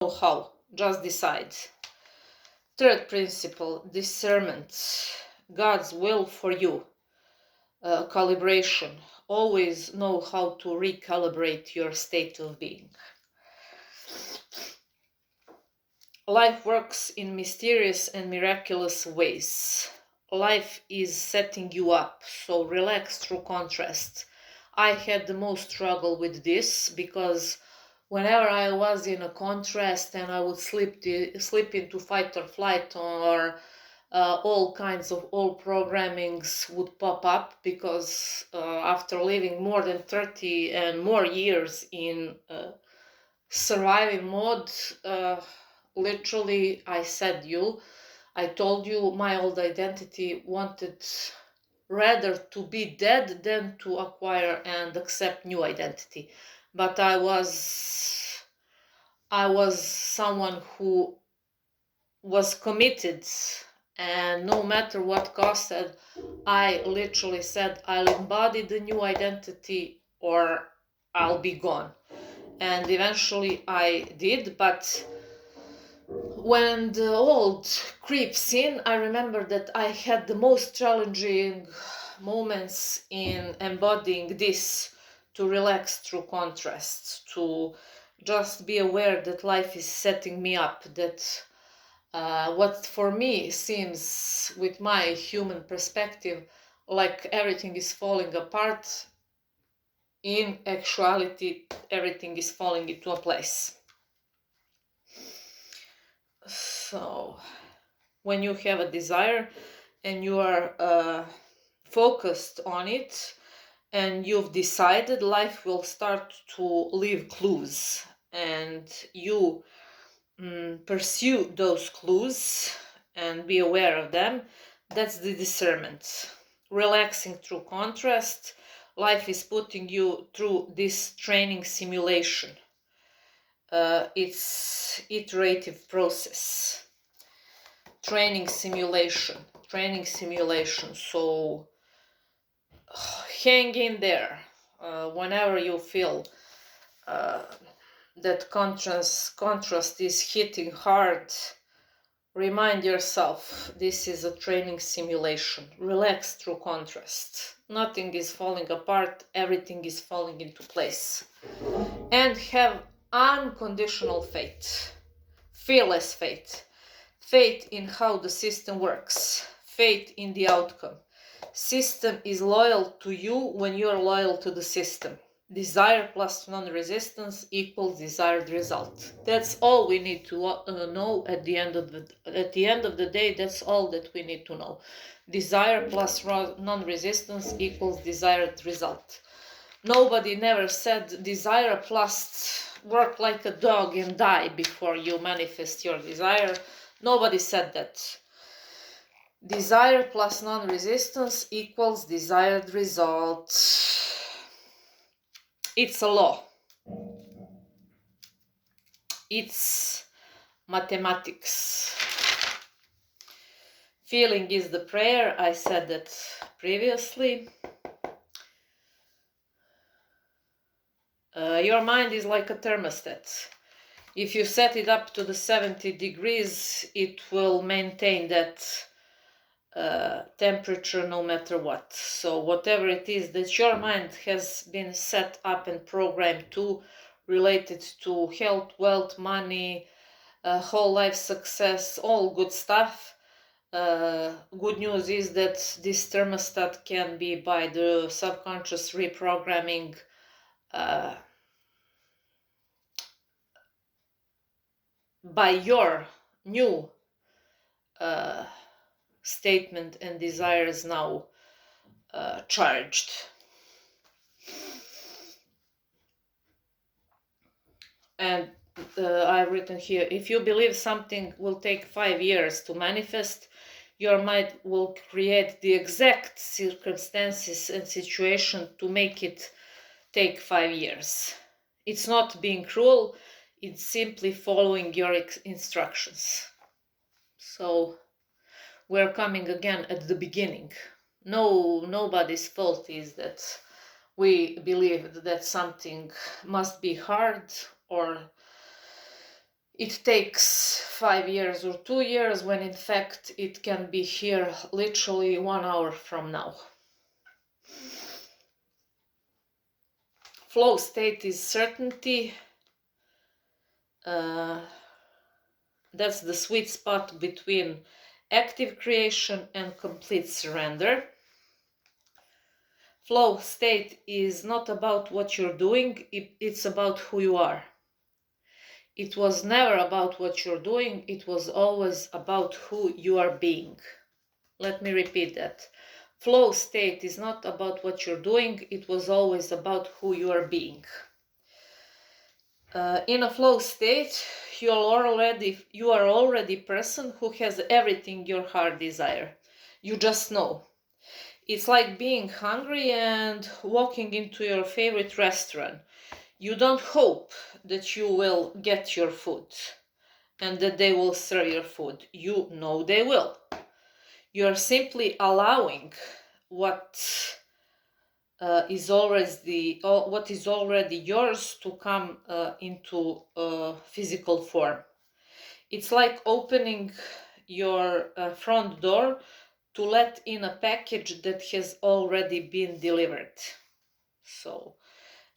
know how, just decide. Third principle, discernment, God's will for you. Calibration, always know how to recalibrate your state of being. Life works in mysterious and miraculous ways. Life is setting you up, so relax through contrast. I had the most struggle with this because whenever I was in a contrast and I would slip into fight or flight, or all kinds of old programmings would pop up, because after living more than 30 and more years in surviving mode, literally I told you my old identity wanted rather to be dead than to acquire and accept new identity. But I was someone who was committed, and no matter what costed, I literally said I'll embody the new identity or I'll be gone. And eventually I did, but when the old creeps in, I remember that I had the most challenging moments in embodying this, to relax through contrast, to just be aware that life is setting me up, that what for me seems, with my human perspective, like everything is falling apart, in actuality, everything is falling into a place. So, when you have a desire and you are focused on it and you've decided, life will start to leave clues, and you pursue those clues and be aware of them. That's the discernment. Relaxing through contrast, life is putting you through this training simulation. It's iterative process. Training simulation. So hang in there. Whenever you feel that contrast is hitting hard, remind yourself this is a training simulation. Relax through contrast. Nothing is falling apart, everything is falling into place. And have unconditional faith, fearless faith. Faith in how the system works, faith in the outcome. System is loyal to you when you're loyal to the system. Desire plus non-resistance equals desired result. That's all we need to know at the end of the day. That's all that we need to know. Desire plus non-resistance equals desired result. Nobody never said desire plus work like a dog and die before you manifest your desire. Nobody said that. Desire plus non-resistance equals desired result. It's a law. It's mathematics. Feeling is the prayer. I said that previously. Your mind is like a thermostat. If you set it up to the 70 degrees, it will maintain that temperature no matter what. So whatever it is that your mind has been set up and programmed to, related to health, wealth, money, whole life success, all good stuff. Good news is that this thermostat can be, by the subconscious reprogramming, by your new statement and desires now charged. And I've written here, if you believe something will take 5 years to manifest, your mind will create the exact circumstances and situation to make it take 5 years. It's not being cruel, it's simply following your instructions. So we're coming again at the beginning. Nobody's fault is that we believe that something must be hard or it takes 5 years or 2 years, when in fact it can be here literally 1 hour from now. Flow state is certainty. That's the sweet spot between active creation and complete surrender. Flow state is not about what you're doing, it's about who you are. It was never about what you're doing, it was always about who you are being. Let me repeat that. Flow state is not about what you're doing, it was always about who you are being. In a flow state, you are already a person who has everything your heart desires. You just know. It's like being hungry and walking into your favorite restaurant. You don't hope that you will get your food and that they will serve your food. You know they will. You are simply allowing what is already yours to come into physical form. It's like opening your front door to let in a package that has already been delivered. So,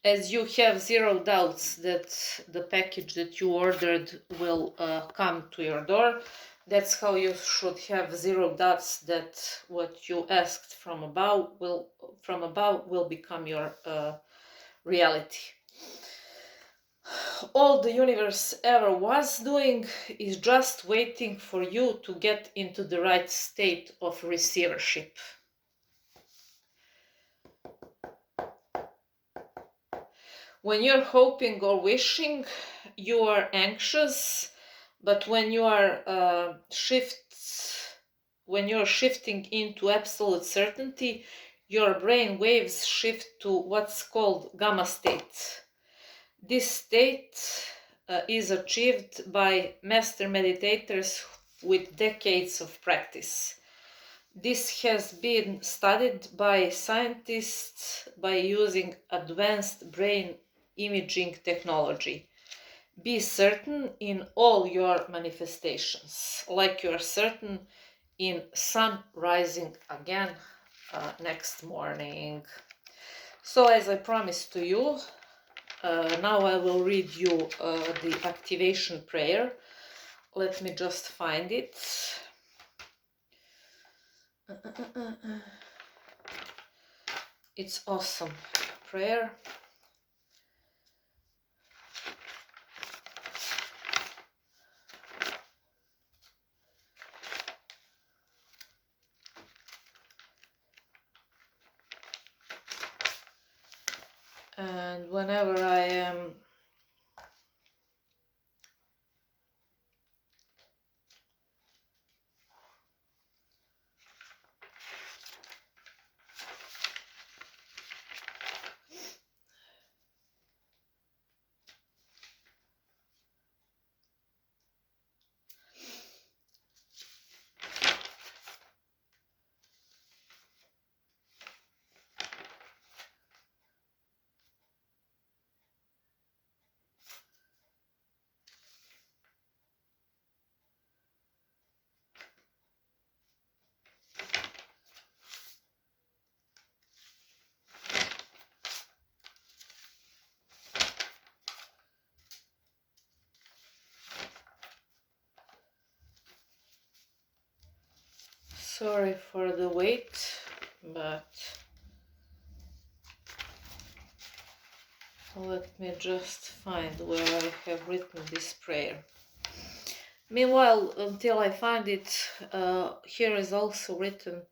as you have zero doubts that the package that you ordered will come to your door, that's how you should have zero doubts that what you asked from above will become your reality. All the universe ever was doing is just waiting for you to get into the right state of receivership. When you're hoping or wishing, you are anxious, but when you're shifting into absolute certainty, your brain waves shift to what's called gamma state. This state is achieved by master meditators with decades of practice. This has been studied by scientists by using advanced brain imaging technology. Be certain in all your manifestations, like you are certain in sun rising again next morning. So, as I promised to you, now I will read you the activation prayer. Let me just find it. It's awesome prayer. And whenever I am sorry for the wait, but let me just find where I have written this prayer. Meanwhile, until I find it, here is also written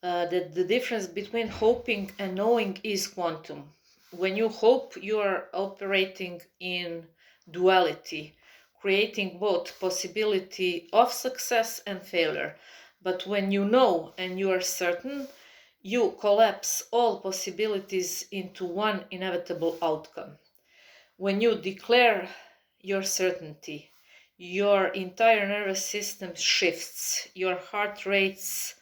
that the difference between hoping and knowing is quantum. When you hope, you are operating in duality, creating both possibility of success and failure. But when you know and you are certain, you collapse all possibilities into one inevitable outcome. When you declare your certainty, your entire nervous system shifts, your heart rates,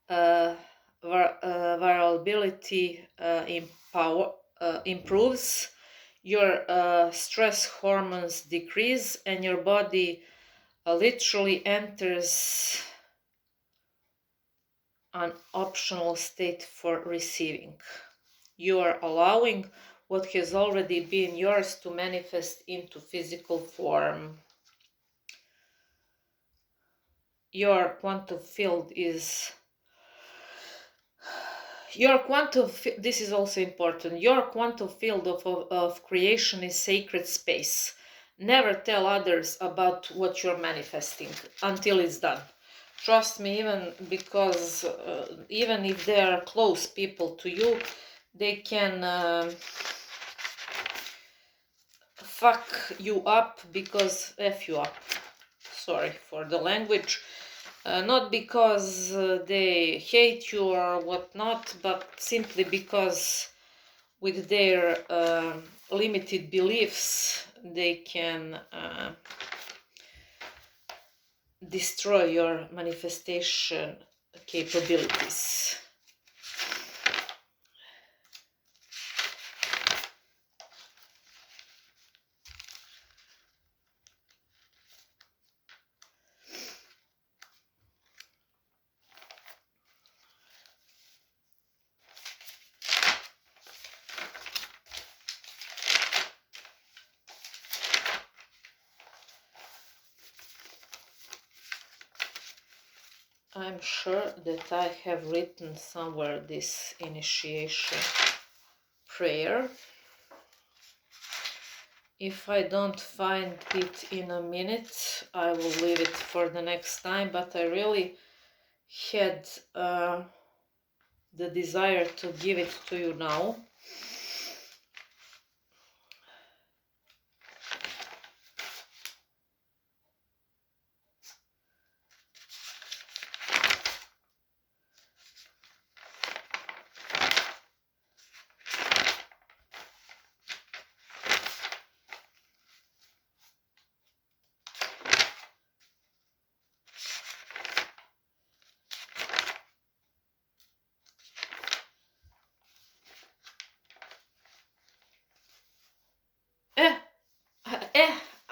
variability improves, Your stress hormones decrease and your body literally enters an optional state for receiving. You are allowing what has already been yours to manifest into physical form. Your quantum field is this is also important. Your quantum field of creation is sacred space. Never tell others about what you're manifesting until it's done. Trust me, even if they are close people to you, they can fuck you up because F you up. Sorry for the language. Not because they hate you or whatnot, but simply because with their limited beliefs, they can destroy your manifestation capabilities. I'm sure that I have written somewhere this initiation prayer. If I don't find it in a minute, I will leave it for the next time, but I really had the desire to give it to you now.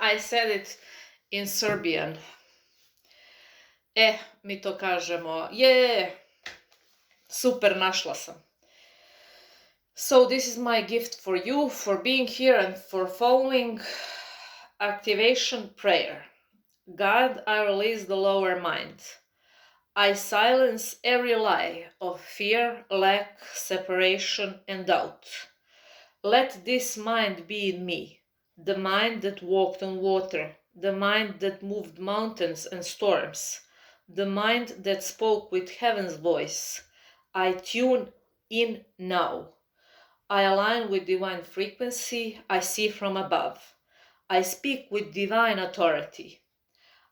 I said it in Serbian. Mi to kažemo. Super, našla sam. So this is my gift for you, for being here and for following. Activation prayer. God, I release the lower mind. I silence every lie of fear, lack, separation, and doubt. Let this mind be in me, the mind that walked on water, the mind that moved mountains and storms, the mind that spoke with heaven's voice. I tune in now. I align with divine frequency. I see from above. I speak with divine authority.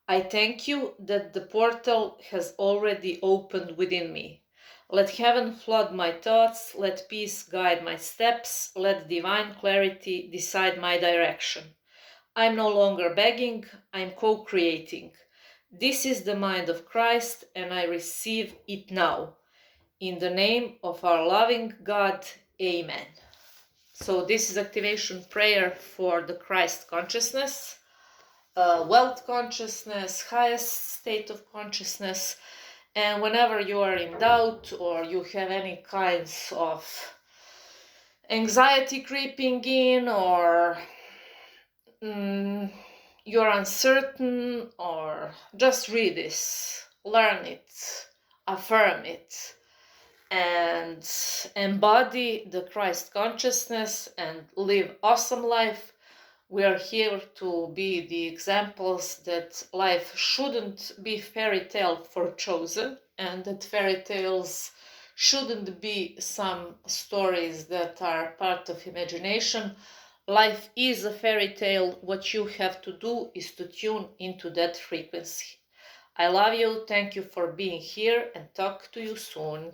I thank you that the portal has already opened within me. Let heaven flood my thoughts, let peace guide my steps, let divine clarity decide my direction. I'm no longer begging, I'm co-creating. This is the mind of Christ and I receive it now. In the name of our loving God, Amen. So this is activation prayer for the Christ consciousness. Wealth consciousness, highest state of consciousness, and whenever you are in doubt or you have any kinds of anxiety creeping in or you're uncertain, or just read this, learn it, affirm it, and embody the Christ consciousness and live awesome life. We are here to be the examples that life shouldn't be fairy tale for chosen, and that fairy tales shouldn't be some stories that are part of imagination. Life is a fairy tale. What you have to do is to tune into that frequency. I love you. Thank you for being here and talk to you soon.